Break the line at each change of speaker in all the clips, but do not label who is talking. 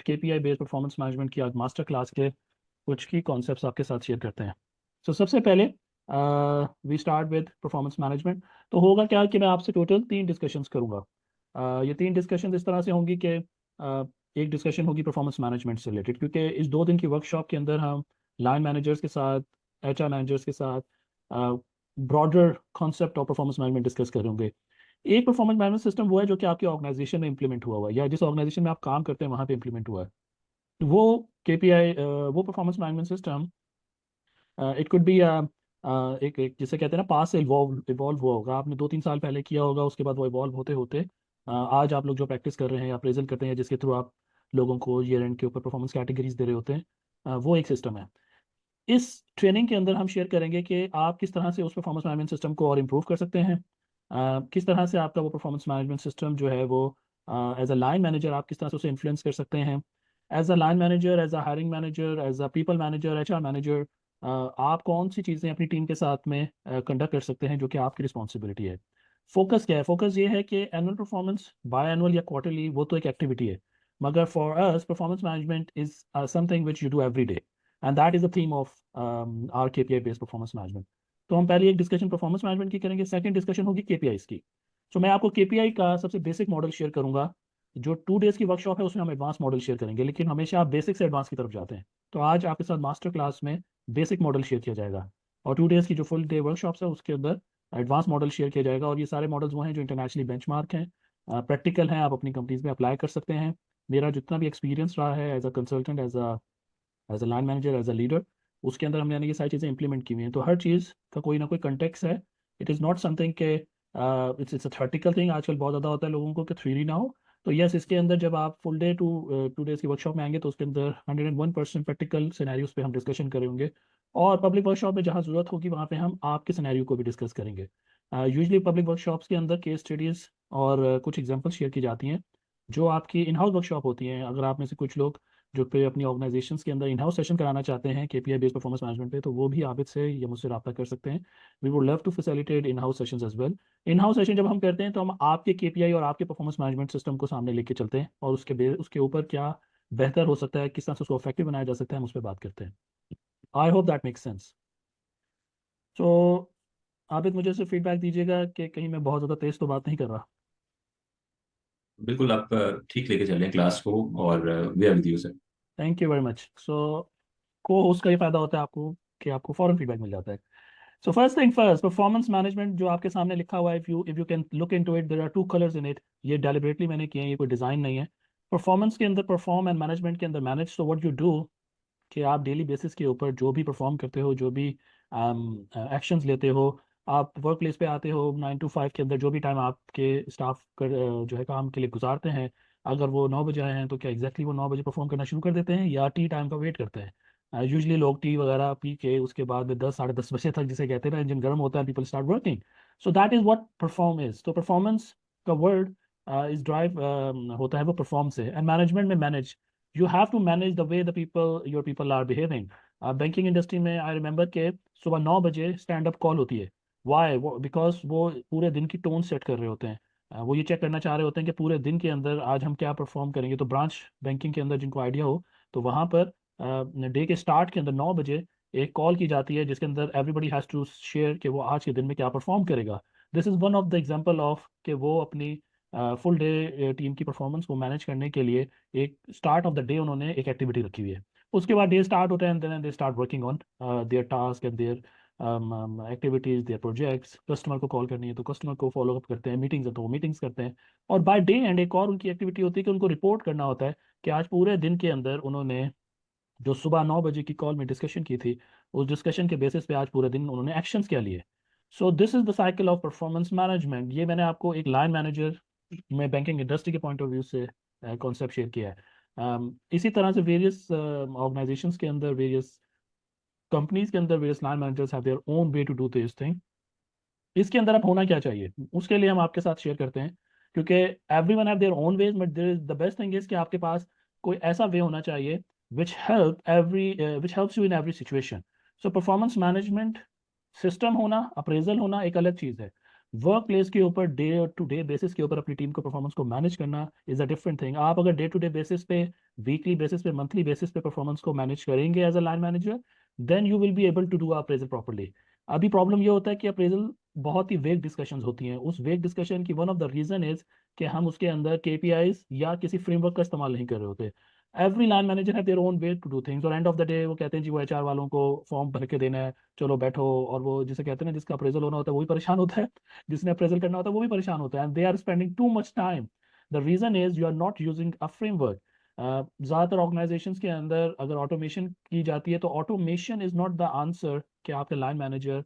KPI based performance management की आज master class के कुछ की कॉन्सेप्ट्स आपके साथ शेयर करते हैं। सबसे पहले we start with performance management. तो होगा क्या कि मैं आपसे टोटल 3 डिस्कशंस करूंगा। ये 3 डिस्कशन इस तरह से होंगी कि एक डिस्कशन होगी परफॉर्मेंस मैनेजमेंट से रिलेटेड, क्योंकि इस 2 दिन की वर्कशॉप के अंदर हम लाइन मैनेजर्स के साथ, एचआर मैनेजर्स के साथ broader concept of performance management discuss करेंगे। एक परफॉर्मेंस मैनेजमेंट सिस्टम वो है जो कि आपकी ऑर्गेनाइजेशन में इंप्लीमेंट हुआ हुआ है या जिस ऑर्गेनाइजेशन में आप काम करते हैं वहाँ पे इंप्लीमेंट हुआ है। तो वो केपीआई, वो performance management system, it could B एक जिसे कहते हैं ना, पास से इवॉल्व इवॉल्व हुआ होगा। आपने 2-3 साल पहले किया होगा, उसके बाद वो इवॉल्व होते होते आज आप लोग जो प्रैक्टिस कर रहे हैं या अप्रेजल करते हैं, जिसके थ्रू आप लोगों को ईयर एंड के ऊपर परफॉर्मेंस कैटेगरीज दे रहे होते हैं, वो एक सिस्टम है। इस ट्रेनिंग के अंदर हम शेयर करेंगे कि आप किस तरह से उस परफॉर्मेंस मैनेजमेंट सिस्टम को और इम्प्रूव कर सकते हैं। किस तरह से आपका वो परफॉर्मेंस मैनेजमेंट सिस्टम जो है वो एज अ लाइन मैनेजर आप किस तरह से उसे इन्फ्लुएंस कर सकते हैं। As a line manager, as a hiring manager, as a people manager, HR manager, आप कौन सी चीज़ें अपनी टीम के साथ में कंडक्ट कर सकते हैं जो कि आपकी रिस्पॉन्सिबिलिटी है। फोकस क्या है? फोकस ये है कि एनुअल परफॉर्मेंस, बाय एनुअल या क्वार्टरली, वो तो एक एक्टिविटी है, मगर for us performance management is something which you do every day, and that is the theme of our KPI based performance management. तो हम पहले एक डिस्कशन परफॉर्मेंस मैनेजमेंट की करेंगे, सेकंड डिस्कशन होगी केपीआईस की। तो मैं आपको केपीआई का सबसे बेसिक मॉडल शेयर करूंगा। जो 2 डेज की वर्कशॉप है उसमें हम एडवांस मॉडल शेयर करेंगे, लेकिन हमेशा आप बेसिक से एडवांस की तरफ जाते हैं। तो आज आपके साथ मास्टर क्लास में बेसिक मॉडल शेयर किया जाएगा, और 2 डेज की जो फुल डे वर्कशॉप्स है उसके अंदर एडवांस मॉडल शेयर किया जाएगा। और ये सारे मॉडल्स वो हैं जो इंटरनेशनली बेंचमार्क हैं, प्रैक्टिकल हैं, आप अपनी कंपनीज में अप्लाई कर सकते हैं। मेरा जितना भी एक्सपीरियंस रहा है as a consultant, as a line manager, as a leader, उसके अंदर हमने ये सारी चीज़ें इंप्लीमेंट की हुई हैं। तो हर चीज़ का कोई ना कोई कंटेक्स है। इट इज़ नॉट समथिंग के इट्स अ थ्योरेटिकल थिंग। आजकल बहुत ज़्यादा होता है लोगों को कि थ्योरी ना हो। तो यस, इसके अंदर जब आप फुल डे 2 डेज की वर्कशॉप में आएंगे तो उसके अंदर 101% प्रैक्टिकल सिनेरियोज पे हम डिस्कशन करेंगे। और पब्लिक वर्कशॉप में जहाँ ज़रूरत होगी वहाँ पे हम आपके सिनेरियो को भी डिस्कस करेंगे। यूजली पब्लिक वर्कशॉप्स के अंदर केस स्टडीज़ और कुछ एग्जाम्पल शेयर की जाती हैं जो आपकी इन हाउस वर्कशॉप होती हैं। अगर आप में से कुछ लोग जो पे अपनी ऑर्गेनाइजेशंस के अंदर इन हाउस सेशन कराना चाहते हैं केपीआई बेस्ड परफॉर्मेंस मैनेजमेंट पे, तो वो भी आबिद से या मुझसे रब्ता कर सकते हैं। We would love to facilitate in house sessions as well. In house session जब हम करते हैं तो हम आपके केपीआई और आपके परफॉर्मेंस मैनेजमेंट सिस्टम को सामने लेके चलते हैं, और उसके ऊपर क्या बेहतर हो सकता है, किस तरह से उसको इफेक्टिव बनाया जा सकता है, हम उस पर बात करते हैं। I hope that makes sense. तो आबिद, मुझे से फीडबैक दीजिएगा कि कहीं मैं बहुत ज़्यादा तेज़ तो बात नहीं कर रहा।
बिल्कुल आप ठीक लेके चलें क्लास को। और we are with you sir.
Thank you very much. So को होस्ट का ये फायदा होता है आपको कि आपको फॉरन फीडबैक मिल जाता है। So first thing first, performance management जो आपके सामने लिखा हुआ है, if you can look into it, there are 2 colours in it. ये डेलिबरेटली मैंने किए हैं, ये कोई डिज़ाइन नहीं है। परफॉर्मेंस के अंदर परफॉर्म एंड मैनेजमेंट के अंदर manage. So what you do कि आप डेली बेसिस के ऊपर जो भी परफॉर्म करते हो, जो भी एक्शंस लेते हो, आप वर्क प्लेस पे आते हो 9 to 5 के अंदर, जो भी टाइम आपके स्टाफ कर जो है काम के लिए गुजारते हैं, अगर वो 9 बजे आए हैं तो क्या एग्जैक्टली वो 9 बजे परफॉर्म करना शुरू कर देते हैं या टी टाइम का वेट करते हैं? यूजली लोग टी वगैरह पी के उसके बाद में 10 साढ़े 10 बजे तक, जिसे कहते हैं ना, इंजन गर्म होता है, people start working. So that is what perform is. तो परफॉर्मेंस का वर्ड इज ड्राइव होता है वो परफॉर्म से, एंड मैनेजमेंट में manage. You have to manage the way the people your people are behaving. Banking industry में I remember के सुबह 9 बजे स्टैंड अप कॉल होती है। वाई? वो बिकॉज वो पूरे दिन की टोन सेट कर रहे होते हैं। वो ये चेक करना चाह रहे होते हैं कि पूरे दिन के अंदर आज हम क्या परफॉर्म करेंगे। तो ब्रांच बैंकिंग के अंदर जिनको आइडिया हो, तो वहाँ पर डे के स्टार्ट के अंदर 9 बजे एक कॉल की जाती है जिसके अंदर एवरीबडी हैज़ टू शेयर कि वो आज के दिन में क्या परफॉर्म करेगा। This is one of the example of कि वो अपनी फुल डे टीम की परफॉर्मेंस को मैनेज करने के लिए एक स्टार्ट ऑफ द डे उन्होंने एक एक्टिविटी रखी हुई है। उसके बाद डे स्टार्ट होता है and then they start working on their task and their activities, their projects. Customer को कॉल करनी है तो कस्टमर को फॉलो अप करते हैं, मीटिंग्स है तो वो मीटिंग्स करते हैं। और बाय डे एंड एक और उनकी एक्टिविटी होती है कि उनको रिपोर्ट करना होता है कि आज पूरे दिन के अंदर उन्होंने जो सुबह 9 बजे की कॉल में डिस्कशन की थी, उस डिस्कशन के बेसिस पे आज पूरे दिन उन्होंने एक्शंस क्या लिए। So this is the cycle of performance management. ये मैंने आपको एक लाइन मैनेजर में बैंकिंग इंडस्ट्री के पॉइंट ऑफ व्यू से कॉन्सेप्ट शेयर किया है। इसी तरह से वेरियस ऑर्गेनाइजेशंस के अंदर, वेरियस कंपनीज के अंदर, various line managers have their own way to do this thing. इसके अंदर अब होना क्या चाहिए उसके लिए हम आपके साथ शेयर करते हैं, क्योंकि every one have their own ways, but there is the best thing is कि आपके पास कोई ऐसा वे होना चाहिए which helps you in every situation. So performance management system होना, अप्रेजल होना एक अलग चीज़ है। वर्क प्लेस के ऊपर डे टू डे बेसिस के ऊपर अपनी टीम को परफॉर्मेंस को मैनेज करना इज़ अ डिफरेंट थिंग। आप अगर डे टू डे बेसिस पे, वीकली बेसिस पे, मंथली बेसिस पे परफॉर्मेंस को मैनेज करेंगे as a line manager, then you will be able to do appraisal properly. अभी प्रॉब्लम ये होता है कि अप्रेजल बहुत ही वेग डिस्कशंस होती हैं। उस वेग डिस्कशन की one of the reason is कि हम उसके अंदर केपीआईज या किसी फ्रेमवर्क का इस्तेमाल नहीं कर रहे होते। एवरी लाइन मैनेजर है their own way to do things, और एंड ऑफ द डे वो कहते हैं जी वो एचआर वालों को फॉर्म भर के देना है, चलो बैठो, और वो जिसे कहते हैं ना जिसका अप्रेजल होना होता है वो भी परेशान होता है, जिसने अप्रेजल करना होता है वो भी परेशान होता है, and they are spending too much time. The reason is you are not using a framework. ज़्यादातर ऑर्गेनाइजेशंस के अंदर अगर ऑटोमेशन की जाती है तो automation is not the answer कि आपके लाइन मैनेजर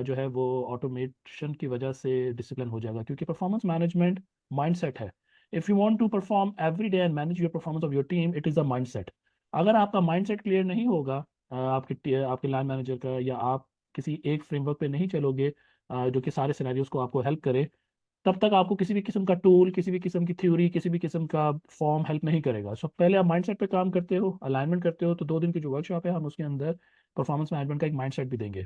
जो है वो ऑटोमेशन की वजह से डिसिप्लिन हो जाएगा, क्योंकि परफॉर्मेंस मैनेजमेंट माइंडसेट है। If you want to perform every day and manage your performance of your team, it is a mindset. अगर आपका माइंडसेट क्लियर नहीं होगा आपके लाइन मैनेजर का, या आप किसी एक फ्रेमवर्क पे नहीं चलोगे जो कि सारे सिनेरियोज को आपको हेल्प करे, तब तक आपको किसी भी किस्म का टूल, किसी भी किस्म की थ्योरी, किसी भी किस्म का फॉर्म हेल्प नहीं करेगा। सो पहले आप माइंडसेट पे काम करते हो, अलाइनमेंट करते हो, तो 2 दिन की जो वर्कशॉप है हम उसके अंदर परफॉर्मेंस मैनेजमेंट का एक माइंडसेट भी देंगे।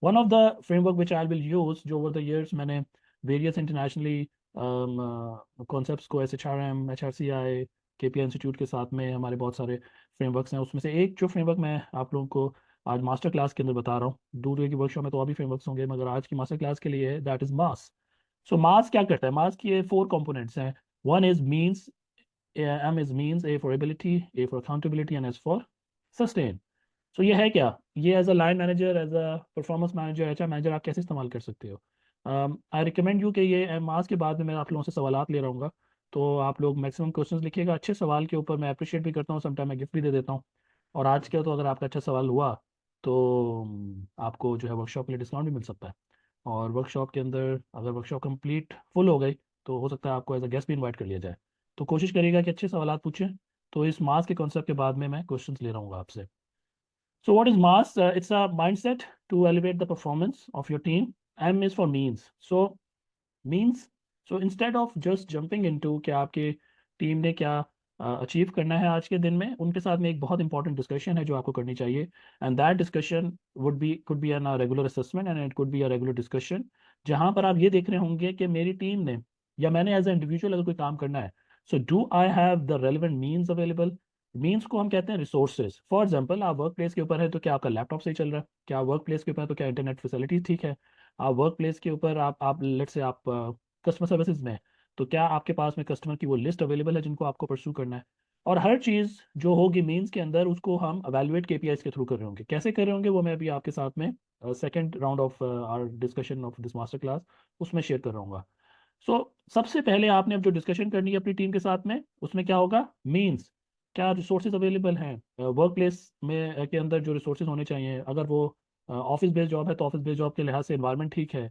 One of the framework which I will use, जो ओवर द ईयर्स मैंने वेरियस इंटरनेशनली कॉन्सेप्ट्स को, S H R M, H R C I, K P institute के साथ में हमारे बहुत सारे फ्रेमवर्क्स हैं, उसमें से एक जो फ्रेमवर्क मैं आप लोगों को आज मास्टर क्लास के अंदर बता रहा हूँ, दूसरे की वर्कशॉप में तो और भी फ्रेमवर्क्स होंगे, मगर आज की मास्टर क्लास के लिए है, दैट इज मास। सो मास क्या करता है? मास की ये 4 कंपोनेंट्स हैं। One is means, M is means, A for ability, A for accountability, and S for sustain. So ये है क्या? ये as a line manager, as a performance manager, H R manager आप कैसे इस्तेमाल कर सकते हो? आई रिकमेंड यू कि ये मास के बाद में मैं आप लोगों से सवालात ले रहूँगा, तो आप लोग मैक्सिमम क्वेश्चंस लिखिएगा। अच्छे सवाल के ऊपर मैं अप्रिशिएट भी करता हूँ, समटाइम मैं गिफ्ट भी दे देता हूँ। और आज के तो अगर आपका अच्छा सवाल हुआ तो आपको जो है वर्कशॉप के लिए डिस्काउंट भी मिल सकता है। और वर्कशॉप के अंदर अगर वर्कशॉप कंप्लीट फुल हो गई तो हो सकता है आपको एज अ गेस्ट भी इनवाइट कर लिया जाए। तो कोशिश करिएगा कि अच्छे सवालात पूछें। तो इस मास के कॉन्सेप्ट के बाद में मैं क्वेश्चंस ले रहा हूँ आपसे। So what is mass? It's a mindset to elevate the performance of your team. M is for means. So means, so instead of just jumping into कि आपके टीम ने क्या अचीव करना है आज के दिन में, उनके साथ में एक बहुत इंपॉर्टेंट डिस्कशन है जो आपको करनी चाहिए, and that discussion could be an regular assessment, and it could be a regular discussion, जहाँ पर आप ये देख रहे होंगे कि मेरी टीम ने या मैंने एज ए इंडिविजुअल अगर कोई काम करना है, so do I have the relevant means available. Means को हम कहते हैं रिसोर्सेज। फॉर एग्जाम्पल, आप वर्क प्लेस के ऊपर है तो क्या आपका लैपटॉप सही चल रहा है? क्या वर्क प्लेस के ऊपर है तो क्या इंटरनेट फैसिलिटीज ठीक है? आप वर्क प्लेस के ऊपर आप लेट से आप कस्टमर सर्विसेज में हैं, तो क्या आपके पास में कस्टमर की वो लिस्ट अवेलेबल है जिनको आपको परस्यू करना है? और हर चीज़ जो होगी मीन्स के अंदर, उसको हम अवेलुएट केपीआईज के थ्रू कर रहे होंगे। कैसे कर रहे होंगे वो मैं अभी आपके साथ में second round of our discussion of this master class उसमें शेयर कर रहा हूँ। सो सबसे पहले आपने अब जो डिस्कशन करनी है अपनी टीम के साथ में, उसमें क्या होगा? मीन्स, क्या रिसोर्सेज अवेलेबल हैं वर्क प्लेस में के अंदर? जो रिसोर्सेज होने चाहिए, अगर वो ऑफिस बेस्ड जॉब है तो ऑफिस बेस्ड जॉब के लिहाज से इन्वायरमेंट ठीक है।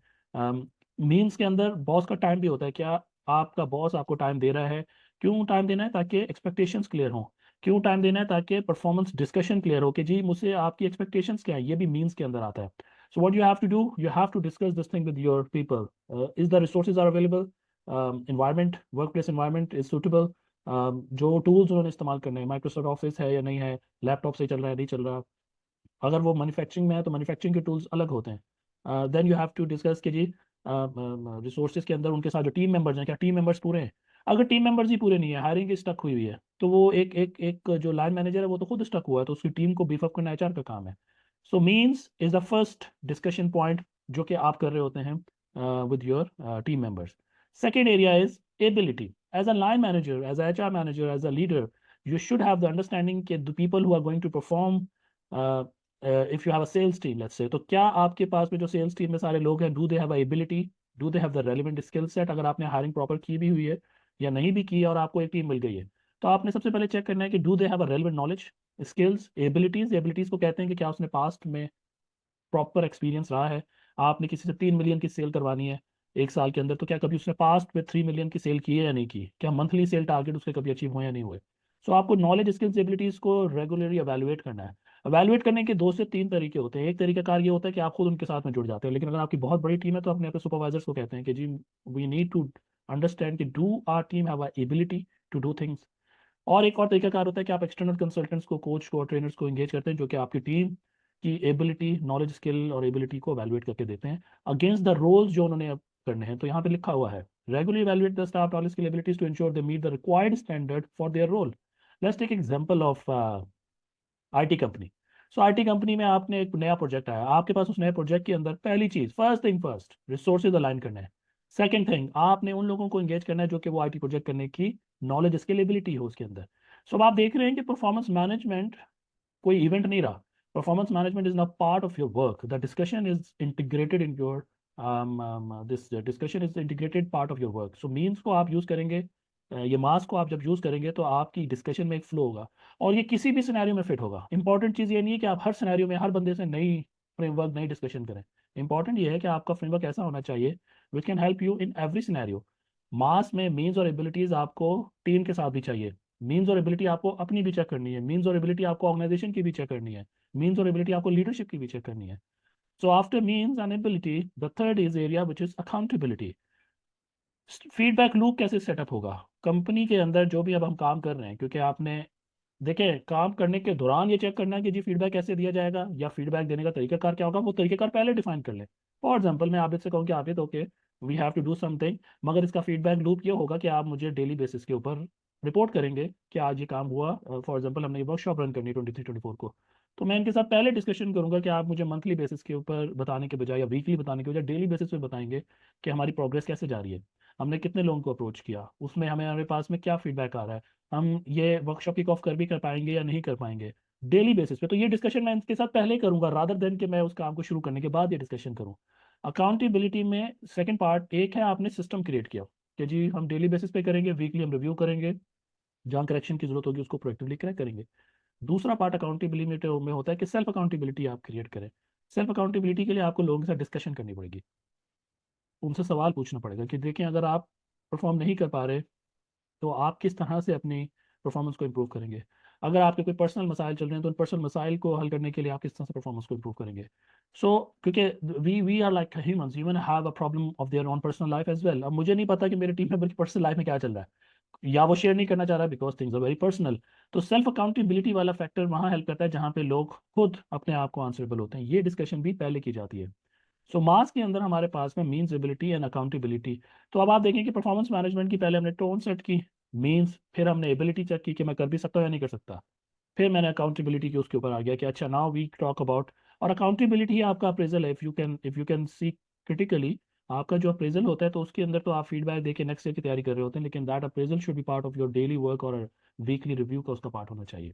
मीन्स के अंदर बॉस का टाइम भी होता है। क्या आपका बॉस आपको टाइम दे रहा है? क्यों टाइम देना है? ताकि एक्सपेक्टेशंस क्लियर हों। क्यों टाइम देना है? ताकि परफॉर्मेंस डिस्कशन क्लियर हो कि जी मुझसे आपकी एक्सपेक्टेशंस क्या है, ये भी मीन्स के अंदर आता है। So what you have to do, you have to discuss this thing with your people. Is the resources are available? Environment, workplace environment is suitable. जो tools उन्होंने इस्तेमाल करने हैं, माइक्रोसॉफ्ट ऑफिस है या नहीं है, लैपटॉप से चल रहा है नहीं चल रहा। अगर वो मैन्युफैक्चरिंग में है तो मैन्युफैक्चरिंग के टूल्स अलग होते हैं। Then you have to discuss कि जी रिसोर्सेज के अंदर उनके साथ जो टीम मेंबर्स हैं, क्या टीम मेंबर्स पूरे हैं? अगर टीम मेंबर्स ही पूरे नहीं है, हायरिंग की स्टक हुई हुई है, तो वो एक एक एक जो लाइन मैनेजर है वो तो खुद स्टक हुआ है, तो उसकी टीम को बीफ अप करना एचआर का काम है। So means is the first discussion point जो कि आप कर रहे होते हैं with your team members. Second area is ability. As a line manager, as a HR manager, as a leader, you should have the understanding कि the people who are going to perform, if you have a sales team let's say, तो क्या आपके पास में जो sales team में सारे लोग हैं, do they have a ability, do they have the relevant skill set? अगर आपने हायरिंग प्रॉपर की भी हुई है या नहीं भी की है और आपको एक टीम मिल गई है, तो आपने सबसे पहले चेक करना है कि do they have a relevant knowledge, skills, abilities. Abilities को कहते हैं कि क्या उसने पास्ट में प्रॉपर एक्सपीरियंस रहा है। आपने किसी से 3 मिलियन की सेल करवानी है 1 साल के अंदर, तो क्या कभी उसने पास्ट में 3 मिलियन की सेल की है या नहीं की? क्या मंथली सेल टारगेट उसके कभी अचीव हुए या नहीं हुए? सो आपको नॉलेज, स्किल्स, एबिलिटीज़ को रेगुलरली एवेलुएट करना है। एवेलुएट करने के 2 से 3 तरीके होते हैं। एक तरीका कार ये होता है कि आप खुद उनके साथ में जुड़ जाते हैं, लेकिन अगर आपकी बहुत बड़ी टीम है तो अपने अपने सुपरवाइजर्स को कहते हैं कि जी वी नीड टू अंडरस्टैंड कि do our team have a ability to do things. और एक और तरीका कार होता है कि आप एक्सटर्नल कंसल्टेंट्स को, कोच को, ट्रेनर्स को एंगेज करते हैं जो कि आपकी टीम की एबिलिटी, नॉलेज, स्किल और एबिलिटी को एवेलुएट करके देते हैं अगेंस्ट द रोल्स जो उन्होंने अब करने हैं। तो यहाँ पे लिखा हुआ है regularly evaluate the staff knowledge skill abilities to ensure they meet the required standard for their role. Let's take example of IT company. So IT company में आपने एक नया प्रोजेक्ट आया, आपके पास उस नए प्रोजेक्ट के अंदर पहली चीज, first thing first, resources align करना है। सेकंड थिंग, आपने उन लोगों को एंगेज करना है जो कि वो आईटी प्रोजेक्ट करने की नॉलेज, स्केलेबिलिटी हो उसके अंदर। सो अब आप देख रहे हैं कि परफॉर्मेंस मैनेजमेंट कोई इवेंट नहीं रहा। Performance management is not part of your work, the discussion is integrated in your this discussion is integrated part of your work. So means को आप यूज करेंगे, ये मास को आप जब यूज करेंगे तो आपकी डिस्कशन में एक फ्लो होगा और ये किसी भी सिनेरियो में फिट होगा। इंपॉर्टेंट चीज़ ये नहीं है कि आप हर सिनेरियो में हर बंदे से नई फ्रेमवर्क, नई डिस्कशन करें। इंपॉर्टेंट ये है कि आपका फ्रेमवर्क ऐसा होना चाहिए which can help you in every scenario. MAAS में मीन्स और एबिलिटीज आपको टीम के साथ भी चाहिए। मीन्स और एबिलिटी आपको अपनी भी चेक करनी है, मीन्स और एबिलिटी आपको ऑर्गेनाइजेशन की भी चेक करनी है, मीन्स और एबिलिटी आपको लीडरशिप की भी चेक करनी है। So after means and ability the third is area which is accountability. Feedback loop कैसे सेटअप होगा कंपनी के अंदर जो भी अब हम काम कर रहे हैं, क्योंकि आपने देखिए काम करने के दौरान ये चेक करना है कि जी फीडबैक कैसे दिया जाएगा या फीडबैक देने का तरीकाकार क्या होगा, वो तरीकाकार पहले डिफाइन कर लें। फॉर एग्जांपल मैं आप से कहूँ कि आप ये तो okay, we have to do something, मगर इसका फीडबैक लूप ये होगा कि आप मुझे डेली बेसिस के ऊपर रिपोर्ट करेंगे कि आज ये काम हुआ। फॉर एग्जांपल हमने ये वर्कशॉप रन करनी है 23-24 को, तो मैं इनके साथ पहले डिस्कशन करूंगा कि आप मुझे मंथली बेसिस के ऊपर बताने के बजाय या वीकली बताने के बजाय डेली बेसिस पे बताएंगे कि हमारी प्रोग्रेस कैसे जा रही है, हमने कितने लोगों को अप्रोच किया, उसमें हमारे पास में क्या फीडबैक आ रहा है, हम ये वर्कशॉप किक ऑफ कर भी कर पाएंगे या नहीं कर पाएंगे डेली बेसिस पे। तो ये डिस्कशन मैं इनके साथ पहले ही करूंगा रादर देन कि मैं उस काम को शुरू करने के बाद ये डिस्कशन करूं। अकाउंटेबिलिटी में सेकंड पार्ट एक है, आपने सिस्टम क्रिएट किया कि जी हम डेली बेसिस पे करेंगे, वीकली हम रिव्यू करेंगे, जहाँ करेक्शन की जरूरत होगी उसको प्रोएक्टिवली करेक्ट करेंगे। दूसरा पार्ट अकाउंटेबिलिटी में होता है कि सेल्फ अकाउंटेबिलिटी आप क्रिएट करें। सेल्फ अकाउंटेबिलिटी के लिए आपको लोगों के साथ डिस्कशन करनी पड़ेगी, उनसे सवाल पूछना पड़ेगा कि देखें अगर आप परफॉर्म नहीं कर पा रहे तो आप किस तरह से अपनी परफॉर्मेंस को इम्प्रूव करेंगे। अगर आपके कोई पर्सनल मसाइल चल रहे हैं तो उन पर्सनल मसाइल को हल करने के लिए आप किस तरह से परफॉर्मेंस को इम्प्रूव करेंगे। सो क्योंकि we are like humans, human have a problem of their own personal life as well. अब मुझे नहीं पता कि मेरे टीम मेंबर की पर्सनल लाइफ में क्या चल रहा है या वो शेयर नहीं करना चाह रहा है because things are very personal. तो सेल्फ अकाउंटेबिलिटी वाला फैक्टर वहाँ हेल्प करता है जहाँ पे लोग खुद अपने आप को आंसरेबल होते हैं। ये डिस्कशन भी पहले की जाती है। सो मास के अंदर हमारे पास में मीन्स, एबिलिटी एंड अकाउंटेबिलिटी। तो अब आप देखें कि परफॉर्मेंस मैनेजमेंट की पहले हमने टोन सेट की, मीन्स, फिर हमने एबिलिटी चेक की कि मैं कर भी सकता हूँ या नहीं कर सकता, फिर मैंने अकाउंटेबिलिटी के उसके ऊपर आ गया कि अच्छा नाउ वी टॉक अबाउट। और अकाउंटेबिलिटी ही आपका अप्रेजल है। If you can see critically, आपका जो अप्रेजल होता है तो उसके अंदर तो आप फीडबैक देके नेक्स्ट ईयर की तैयारी कर रहे होते हैं, लेकिन that appraisal should be part of your daily work और वीकली रिव्यू का उसका पार्ट होना चाहिए।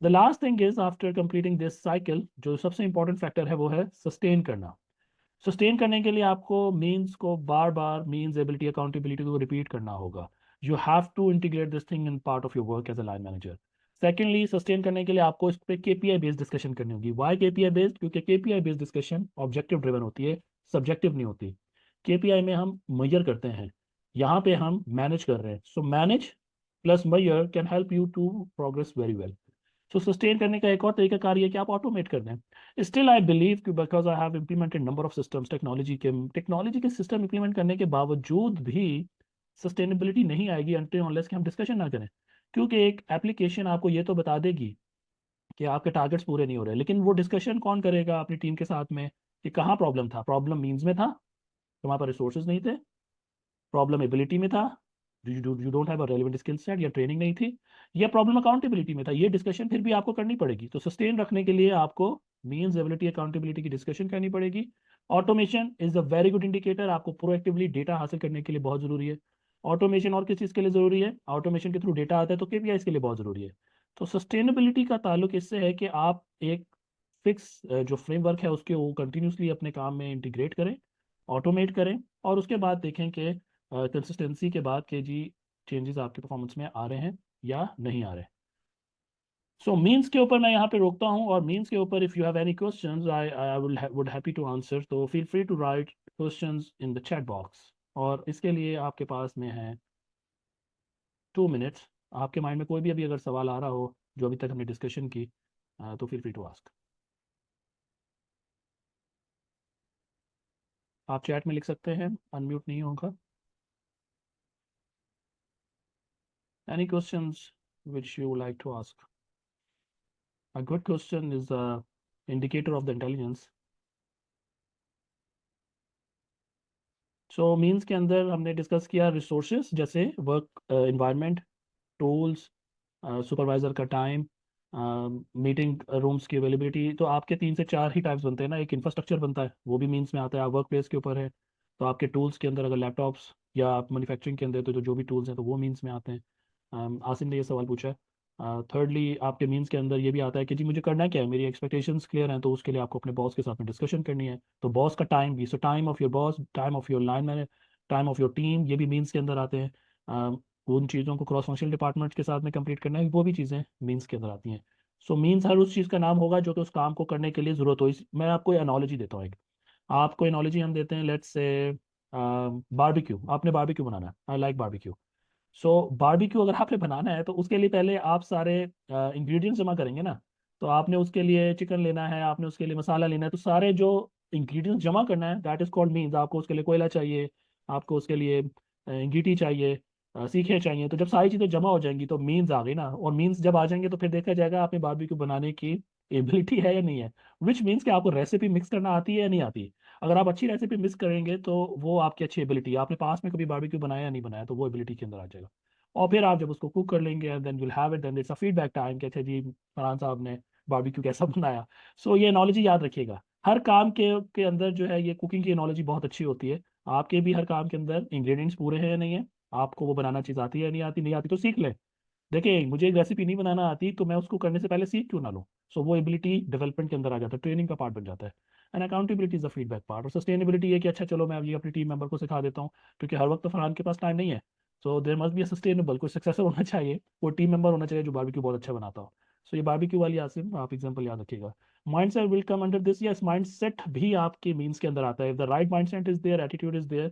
The last thing is after completing this cycle, जो सबसे इंपॉर्टेंट फैक्टर है वो है सस्टेन करना। सस्टेन करने के लिए आपको मीन्स को बार बार, मीन्स, एबिलिटी, अकाउंटेबिलिटी को रिपीट करना होगा। You have to integrate this thing in part of your work as a line manager. Secondly, sustain करने के लिए आपको इस पे केपीआई बेस्ड डिस्कशन करनी होगी। Why KPI based? क्योंकि KPI based discussion objective driven होती है, सब्जेक्टिव नहीं होती। केपीआई में हम मेजर करते हैं, यहाँ पे हम मैनेज कर रहे हैं। So manage plus measure can help you to progress very well. So sustain करने का एक और तरीका कार्य है कि आप ऑटोमेट कर दें। स्टिल आई बिलीव कि because I have implemented number of systems, technology के सिस्टम इम्प्लीमेंट करने के बावजूद भी सस्टेनेबिलिटी नहीं आएगी अनटिल अनलेस कि हम डिस्कशन ना करें। क्योंकि एक एप्लीकेशन आपको ये तो बता देगी कि आपके टारगेट्स पूरे नहीं हो रहे, लेकिन वो डिस्कशन कौन करेगा अपनी टीम के साथ में कि कहाँ प्रॉब्लम था? प्रॉब्लम मीन्स में था, तुम्हारे पास रिसोर्सेज नहीं थे। प्रॉब्लम एबिलिटी में था, you don't have a relevant skill set या ट्रेनिंग नहीं थी। या प्रॉब्लम अकाउंटेबिलिटी में था। ये डिस्कशन फिर भी आपको करनी पड़ेगी। तो सस्टेन रखने के लिए आपको मीन्स, एबिलिटी, अकाउंटेबिलिटी की डिस्कशन करनी पड़ेगी। Automation is a very good indicator, आपको प्रोएक्टिवली डेटा हासिल करने के लिए बहुत जरूरी है। ऑटोमेशन और किस चीज़ के लिए ज़रूरी है? ऑटोमेशन के थ्रू डेटा आता है तो केपीआईज के लिए बहुत ज़रूरी है। तो सस्टेनेबिलिटी का ताल्लुक इससे है कि आप एक फिक्स जो फ्रेमवर्क है उसके वो कंटिन्यूसली अपने काम में इंटीग्रेट करें, ऑटोमेट करें, और उसके बाद देखें कि कंसिस्टेंसी के बाद के जी चेंजेस आपके परफॉर्मेंस में आ रहे हैं या नहीं आ रहे। सो मीन्स के ऊपर मैं यहाँ पे रोकता हूँ, और मीन्स के ऊपर if you have any questions I would happy to answer, तो feel free to write questions in the chat box. और इसके लिए आपके पास में है 2 मिनट्स। आपके माइंड में कोई भी अभी अगर सवाल आ रहा हो जो अभी तक हमने डिस्कशन की, तो फील फ्री टू आस्क। आप चैट में लिख सकते हैं, अनम्यूट नहीं होगा। Any questions which you like to ask? A good question is indicator of the intelligence. So means के अंदर हमने डिस्कस किया रिसोर्सेज जैसे वर्क इन्वायरमेंट, टूल्स, सुपरवाइज़र का टाइम, मीटिंग रूम्स की अवेलेबिलिटी। तो आपके 3 से 4 ही टाइप्स बनते हैं ना। एक इंफ्रास्ट्रक्चर बनता है, वो भी मीन्स में आता है। आप वर्क प्लेस के ऊपर है तो आपके टूल्स के अंदर अगर लैपटॉप्स, या आप मैन्युफैक्चरिंग के अंदर तो जो भी टूल्स हैं तो वो मीन्स में आते हैं। आसिम ने ये सवाल पूछा है। थर्डली आपके मीन्स के अंदर ये भी आता है कि जी मुझे करना क्या है, मेरी एक्सपेक्टेशंस क्लियर हैं, तो उसके लिए आपको अपने बॉस के साथ में डिस्कशन करनी है। तो बॉस का टाइम भी, सो time of your boss, time of your line manager, time of your team, ये भी मीन्स के अंदर आते हैं। उन चीज़ों को क्रॉस फंक्शनल डिपार्टमेंट्स के साथ में कंप्लीट करना है, वो भी चीज़ें मीन्स के अंदर आती हैं। सो मीन्स हर उस चीज़ का नाम होगा जो कि उस काम को करने के लिए ज़रूरत हो। मैं आपको एनोलॉजी देता हूँ एक। आपको एनोलॉजी हम देते हैं, लेट्स से बारबेक्यू। आपने बारबेक्यू बनाना है, I like barbecue. So barbecue अगर आपने बनाना है तो उसके लिए पहले आप सारे इंग्रेडिएंट्स जमा करेंगे ना। तो आपने उसके लिए चिकन लेना है, आपने उसके लिए मसाला लेना है, तो सारे जो इंग्रेडिएंट्स जमा करना है दैट इज़ कॉल्ड मीन्स। आपको उसके लिए कोयला चाहिए, आपको उसके लिए अंगीठी चाहिए, सीखे चाहिए। तो जब सारी चीज़ें जमा हो जाएंगी तो मीन्स आ गई ना। और मीन्स जब आ जाएंगे तो फिर देखा जाएगा आपने बारबेक्यू बनाने की एबिलिटी है या नहीं है। विच मीन्स कि आपको रेसिपी मिक्स करना आती है या नहीं आती। अगर आप अच्छी रेसिपी मिक्स करेंगे तो वो आपकी अच्छी एबिलिटी है। आपने पास में कभी बारबेक्यू बनाया या नहीं बनाया, तो वो एबिलिटी के अंदर आ जाएगा। और फिर आप जब उसको कुक कर लेंगे and then will have it, then it's a feedback time कि अच्छा जी फरहान साहब ने बारबेक्यू कैसा बनाया। सो ये नॉलेज याद रखिएगा। हर काम के अंदर जो है ये कुकिंग की नॉलेज बहुत अच्छी होती है। आपके भी हर काम के अंदर इंग्रेडिएंट्स पूरे हैं या नहीं है, आपको वो बनाना चीज़ आती है या नहीं आती। नहीं आती तो सीख लें। देखिए मुझे एक रेसिपी नहीं बनाना आती तो मैं उसको करने से पहले सीख क्यों ना लूँ। सो वो एबिलिटी डेवलपमेंट के अंदर आ जाता है, ट्रेनिंग का पार्ट बन जाता है। And accountability is the feedback part. और सस्टेनेबिलिटी है कि अच्छा चलो मैं अब ये अपनी टीम मेंबर को सिखा देता हूँ, क्योंकि हर वक्त तो फरहान के पास टाइम नहीं है। सो देर मस्ट बी सस्टेनेबल, कोई सक्सेसर होना चाहिए, कोई टीम मेंबर होना चाहिए जो बारबेक्यू बहुत अच्छा बनाता हो। सो ये बारबेक्यू वाली आसिम आप एग्जाम्पल याद रखिएगा। Mind set will come under this. Yes, mind set भी आपके मीन्स के अंदर आता है। If the right mind set is there, attitude is there,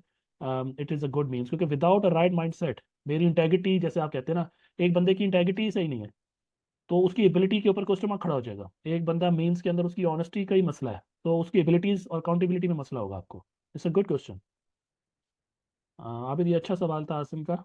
it is a good means. क्योंकि without a right mind set, मेरी इंटेग्रिटी जैसे आप कहते हैं ना, एक बंदे की इंटेग्रिटी ही सही नहीं है तो उसकी एबिलिटी के ऊपर क्वेश्चन मार्क खड़ा हो जाएगा। एक बंदा मीन्स के अंदर उसकी ऑनेस्टी का ही मसला है तो उसकी एबिलिटीज और अकाउंटेबिलिटी में मसला होगा आपको। It's a good question. Abid ये अच्छा सवाल था आसिम का।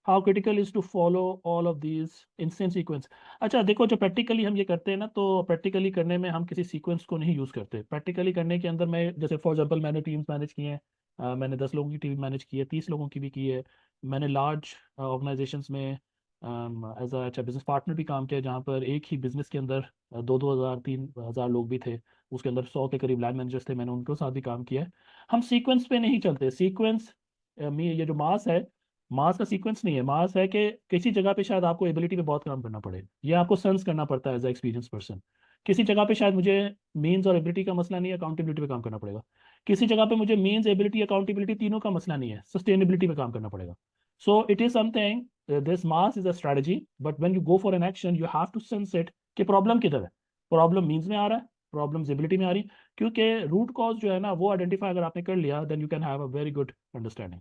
How critical is to follow all of these in same sequence. अच्छा देखो, जो प्रैक्टिकली हम ये करते हैं ना, तो प्रैक्टिकली करने में हम किसी सीक्वेंस को नहीं यूज़ करते। प्रैक्टिकली करने के अंदर मैं जैसे फॉर एग्जांपल मैंने टीम्स मैनेज की हैं, मैंने 10 लोगों की टीम मैनेज की है, 30 लोगों की भी की है। मैंने लार्ज ऑर्गेनाइजेशंस में एज अ अच्छा बिजनेस पार्टनर भी काम किया, जहाँ पर एक ही बिजनेस के अंदर 2-2 हज़ार 3 हज़ार लोग भी थे। उसके अंदर 100 के करीब लाइन मैनेजर्स थे, मैंने उनके साथ भी काम किया है। हम सीक्वेंस पे नहीं चलते। सीक्वेंस में ये जो मास है, मास का सीक्वेंस नहीं है। मास है कि किसी जगह पे शायद आपको एबिलिटी पे बहुत काम करना पड़े, ये आपको सेंस करना पड़ता है एज एक्सपीरियंस पर्सन। किसी जगह पे शायद मुझे मीन्स और एबिलिटी का मसला नहीं है, अकाउंटेबिलिटी पे काम करना पड़ेगा। किसी जगह पे मुझे मीन्स, एबिलिटी, अकाउंटेबिलिटी तीनों का मसला नहीं है, सस्टेनेबिलिटी पे काम करना पड़ेगा। So it is something, this mass is a strategy, but when you go for an action you have to sense it कि प्रॉब्लम किधर है। प्रॉब्लम मीन्स में आ रहा है, प्रॉब्लम एबिलिटी में आ रही है। क्योंकि रूट कॉज जो है ना वो आइडेंटिफाई अगर आपने कर लिया, then you can have a very good understanding.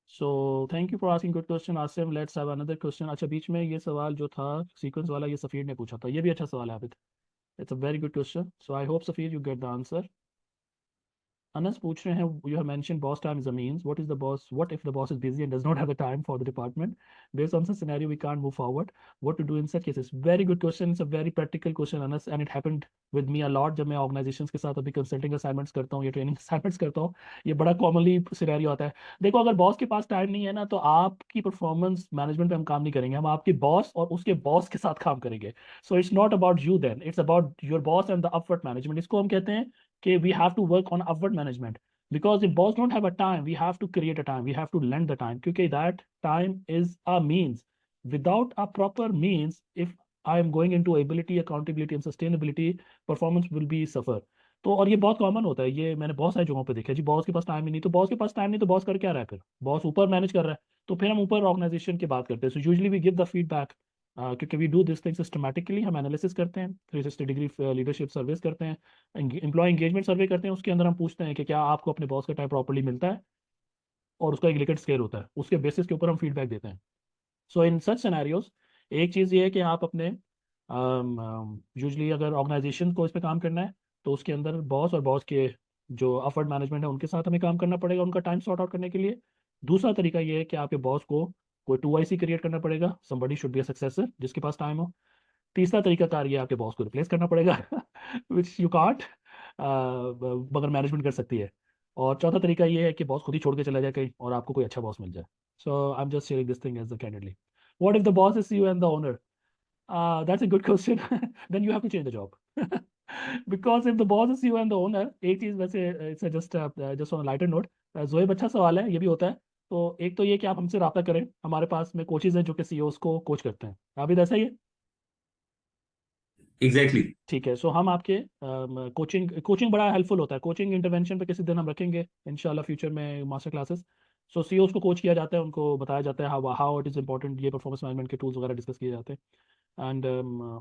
So thank you for asking good question Asim. Let's have another question. अच्छा बीच में ये सवाल जो था सीक्वेंस वाला, ये सफ़ीर ने पूछा था, ये भी अच्छा सवाल है Abid. It's a very good question, so I hope Safir you get the answer. Anas पूछ रहे हैं, you have mention boss time is a means, what is the boss, what if the boss is busy and does not have the time for the department, based on such scenario we can't move forward, what to do in such cases. Very good question, it's a very practical question Anas, and it happened with me a lot. जब मैं organisations के साथ अभी consulting assignments करता हूँ या training assignments करता हूँ, ये बड़ा कॉमनली सिनेरियो आता है। देखो अगर बॉस के पास टाइम नहीं है ना, तो आपकी परफॉर्मेंस मैनेजमेंट पे हम काम नहीं करेंगे, हम आपके बॉस और उसके बॉस के साथ काम करेंगे। So it's not about you, then it's about your boss and the upward management. इसको हम कहते हैं कि we have to work on upward management. Because if boss don't have a time, we have to create a time, we have to lend the time, क्योंकि that time is a means. Without a proper means, if I am going into ability, accountability and sustainability, performance will be suffer। तो और ये बहुत common होता है, ये मैंने बहुत सारी जगहों पे देखा है जी। बॉस के पास टाइम ही नहीं, तो बॉस के पास टाइम नहीं तो बॉस कर क्या रहा है फिर, बॉस ऊपर मैनेज कर रहा है। तो फिर हम ऊपर ऑर्गेनाइजेशन की बात करते हैं। So usually we give the feedback, क्योंकि we do this thing systematically. हम एनालिसिस करते हैं, 360 डिग्री लीडरशिप सर्विस करते हैं, एम्प्लॉय एंगेजमेंट सर्वे करते हैं। उसके अंदर हम पूछते हैं कि क्या आपको अपने बॉस का टाइम प्रॉपर्ली मिलता है, और उसका एक लिखित स्केल होता है, उसके बेसिस के ऊपर हम फीडबैक देते हैं। सो इन सच सिनेरियोज एक चीज़ ये है कि आप अपने यूजली अगर ऑर्गेनाइजेशन को इस पर काम करना है, तो उसके अंदर बॉस और बॉस के जो अफर्ड मैनेजमेंट है उनके साथ हमें काम करना पड़ेगा उनका टाइम सॉर्ट आउट करने के लिए। दूसरा तरीका ये है कि आपके बॉस को कोई 2IC क्रिएट करना पड़ेगा, somebody should be a successor जिसके पास टाइम हो। तीसरा तरीकाकार ये आपके बॉस को रिप्लेस करना पड़ेगा विच यू कांट, मगर मैनेजमेंट कर सकती है। और चौथा तरीका ये है कि बॉस खुद ही छोड़ के चला जाए कहीं और आपको कोई अच्छा बॉस मिल जाए। So I am just sharing this thing as a candidly. What if the boss is you and the owner? That's a good question. Then you have to change the job. Because if the boss is you and the owner, एक चीज़ वैसे it's just on a lighter note, Zoeb अच्छा सवाल है, ये भी होता है। तो एक तो ये कि आप हमसे रब्ता करें, हमारे पास में कोचेज हैं जो कि सीईओज को कोच करते हैं। अभी ऐसा ही है?
एग्जैक्टली।
ठीक है, सो हम आपके कोचिंग कोचिंग बड़ा हेल्पफुल होता है। कोचिंग इंटरवेंशन पे किसी दिन हम रखेंगे इंशाल्लाह फ्यूचर में मास्टर क्लासेस। सो सीईओज को कोच किया जाता है, उनको बताया जाता है how how it is important, ये परफॉर्मेंस मैनेजमेंट के टूल्स वगैरह डिस्कस किए जाते हैं। And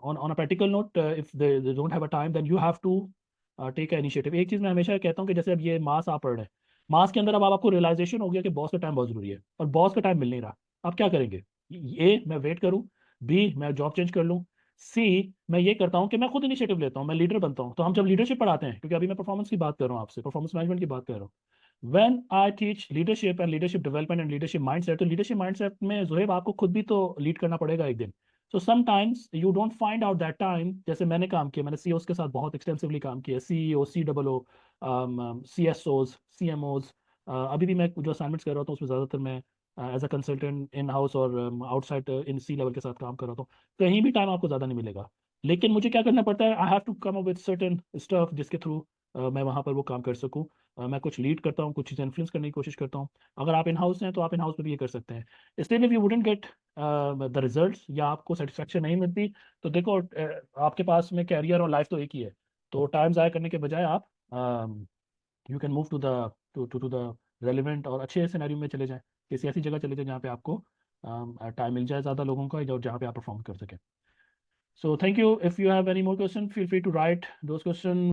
on a practical note, if they don't have a time, then you have to take an initiative। एक चीज़ मैं हमेशा कहता हूँ कि जैसे अब ये मास आप पढ़ रहे हैं, मास के अंदर अब आपको रियलाइजेशन हो गया कि बॉस का टाइम बहुत जरूरी है और बॉस का टाइम मिल नहीं रहा। आप क्या करेंगे? ए, मैं वेट करूँ। बी, मैं जॉब चेंज कर लूँ। सी, मैं ये करता हूँ कि मैं खुद इनिशिएटिव लेता हूँ, मैं लीडर बनता हूँ। तो हम जब लीडरशिप पढ़ाते हैं, क्योंकि अभी मैं परफॉर्मेंस की बात कर रहा हूँ आपसे, परफॉर्मेंस मैनेजमेंट की बात कर रहा हूँ, when I teach leadership and leadership development and leadership mindset, तो लीडरशिप माइंडसेट में जोहेब आपको खुद भी तो लीड करना पड़ेगा एक दिन। So sometimes you don't find out that time. जैसे मैंने काम किया, मैंने सीईओज के साथ बहुत एक्सटेंसिवली काम किया, सीईओ, COO, CSOs, CMOs। अभी भी मैं जो असाइनमेंट्स कर रहा हूँ उसमें ज़्यादातर मैं as a consultant in house और आउटसाइड इन सी लेवल के साथ काम कर रहा हूँ। कहीं भी टाइम आपको ज़्यादा नहीं मिलेगा, लेकिन मुझे क्या करना पड़ता है, I have to come up with certain stuff जिसके थ्रू मैं वहाँ पर वो काम कर सकूँ। मैं कुछ लीड करता हूँ, कुछ चीज़ें इन्फ्लुएंस करने की कोशिश करता हूँ। अगर आप इन हाउस हैं तो आप इन हाउस में भी ये कर सकते हैं। इसलिए if you wouldn't get the results या आपको सेटिस्फेक्शन नहीं मिलती, तो देखो आपके पास में कैरियर और लाइफ तो एक ही है। तो टाइम ज़ाया करने के बजाय आप you can move to the to the relevant और अच्छे सिनेरियो में चले जाएं, किसी ऐसी जगह चले जाएं जहाँ पे आपको टाइम मिल जाए ज़्यादा लोगों का, जहाँ पे आप परफॉर्म कर सकें। So thank you. If you have any more question, feel free to write those question.